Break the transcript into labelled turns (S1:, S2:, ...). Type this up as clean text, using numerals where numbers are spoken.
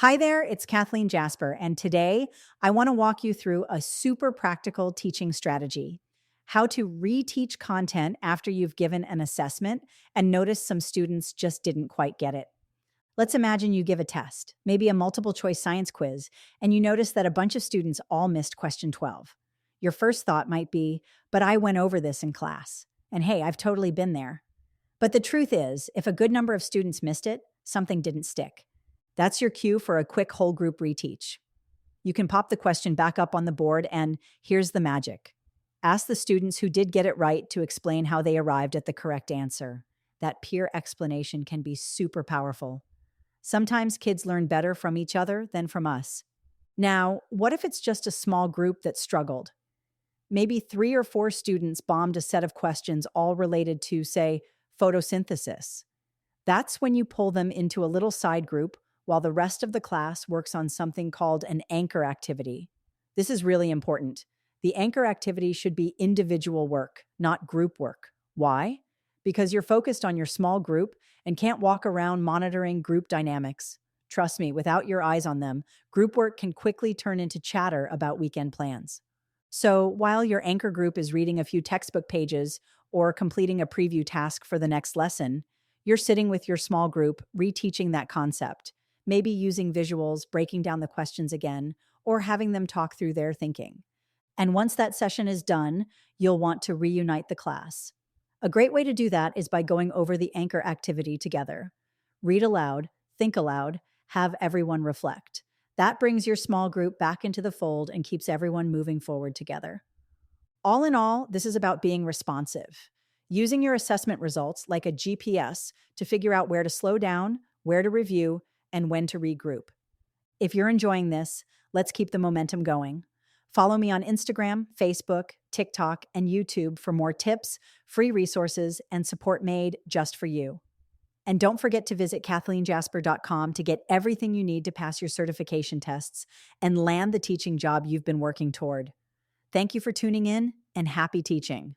S1: Hi there, it's Kathleen Jasper, and today I want to walk you through a super practical teaching strategy: how to reteach content after you've given an assessment and notice some students just didn't quite get it. Let's imagine you give a test, maybe a multiple choice science quiz, and you notice that a bunch of students all missed question 12. Your first thought might be, but I went over this in class. And hey, I've totally been there. But the truth is, if a good number of students missed it, something didn't stick. That's your cue for a quick whole group reteach. You can pop the question back up on the board, and here's the magic. Ask the students who did get it right to explain how they arrived at the correct answer. That peer explanation can be super powerful. Sometimes kids learn better from each other than from us. Now, what if it's just a small group that struggled? Maybe 3 or 4 students bombed a set of questions all related to, say, photosynthesis. That's when you pull them into a little side group while the rest of the class works on something called an anchor activity. This is really important. The anchor activity should be individual work, not group work. Why? Because you're focused on your small group and can't walk around monitoring group dynamics. Trust me, without your eyes on them, group work can quickly turn into chatter about weekend plans. So while your anchor group is reading a few textbook pages or completing a preview task for the next lesson, you're sitting with your small group, reteaching that concept, maybe using visuals, breaking down the questions again, or having them talk through their thinking. And once that session is done, you'll want to reunite the class. A great way to do that is by going over the anchor activity together. Read aloud, think aloud, have everyone reflect. That brings your small group back into the fold and keeps everyone moving forward together. All in all, this is about being responsive, using your assessment results like a GPS to figure out where to slow down, where to review, and when to regroup. If you're enjoying this, let's keep the momentum going. Follow me on Instagram, Facebook, TikTok, and YouTube for more tips, free resources, and support made just for you. And don't forget to visit kathleenjasper.com to get everything you need to pass your certification tests and land the teaching job you've been working toward. Thank you for tuning in, and happy teaching.